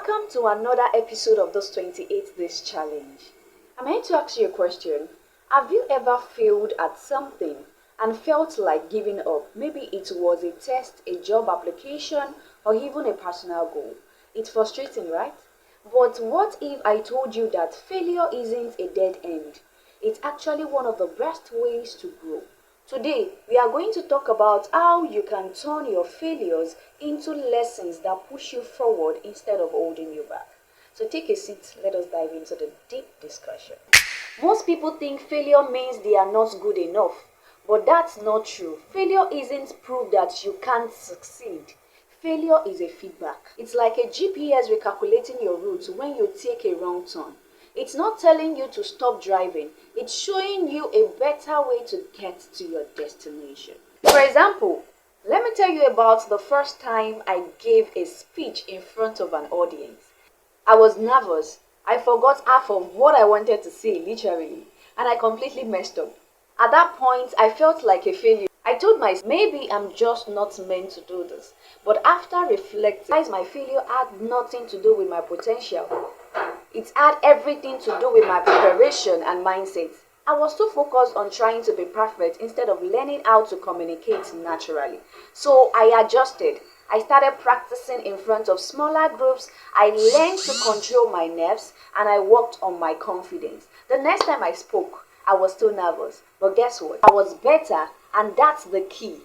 Welcome to another episode of this 28 Days Challenge. I'm here to ask you a question. Have you ever failed at something and felt like giving up? Maybe it was a test, a job application, or even a personal goal. It's frustrating, right? But what if I told you that failure isn't a dead end? It's actually one of the best ways to grow. Today, we are going to talk about how you can turn your failures into lessons that push you forward instead of holding you back. So take a seat, let us dive into the deep discussion. Most people think failure means they are not good enough, but that's not true. Failure isn't proof that you can't succeed. Failure is a feedback. It's like a GPS recalculating your route when you take a wrong turn. It's not telling you to stop driving, it's showing you a better way to get to your destination. For example, let me tell you about the first time I gave a speech in front of an audience. I was nervous. I forgot half of what I wanted to say, literally, and I completely messed up. At that point, I felt like a failure. I told myself, maybe I'm just not meant to do this. But after reflecting, my failure had nothing to do with my potential. It had everything to do with my preparation and mindset. I was too focused on trying to be perfect instead of learning how to communicate naturally. So I adjusted. I started practicing in front of smaller groups. I learned to control my nerves and I worked on my confidence. The next time I spoke, I was still nervous. But guess what? I was better, and that's the key.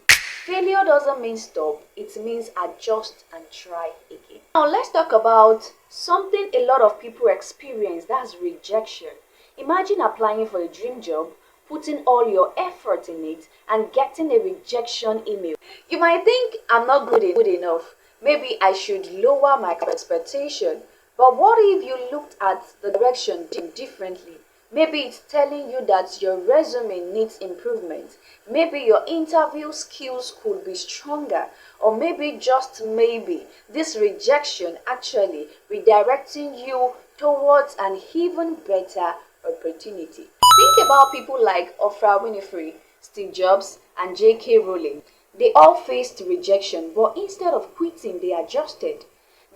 Failure doesn't mean stop, it means adjust and try again. Now let's talk about something a lot of people experience, that's rejection. Imagine applying for a dream job, putting all your effort in it, and getting a rejection email. You might think, I'm not good enough. Maybe I should lower my expectation. But what if you looked at the direction differently? Maybe it's telling you that your resume needs improvement. Maybe your interview skills could be stronger. Or maybe, just maybe, this rejection actually redirecting you towards an even better opportunity. Think about people like Oprah Winfrey, Steve Jobs, and J.K. Rowling. They all faced rejection, but instead of quitting, they adjusted.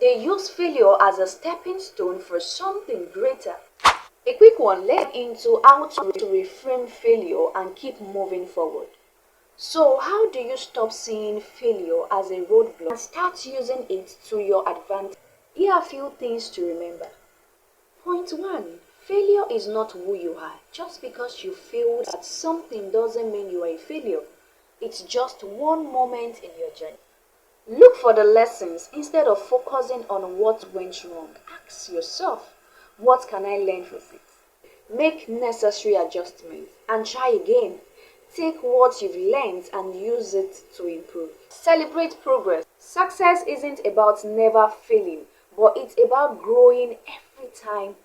They used failure as a stepping stone for something greater. A quick one, let's get into how to reframe failure and keep moving forward. So, how do you stop seeing failure as a roadblock and start using it to your advantage? Here are a few things to remember. Point 1. Failure is not who you are. Just because you failed at something doesn't mean you are a failure. It's just one moment in your journey. Look for the lessons instead of focusing on what went wrong. Ask yourself, what can I learn from it? Make necessary adjustments and try again. Take what you've learned and use it to improve. Celebrate progress. Success isn't about never failing, but it's about growing every time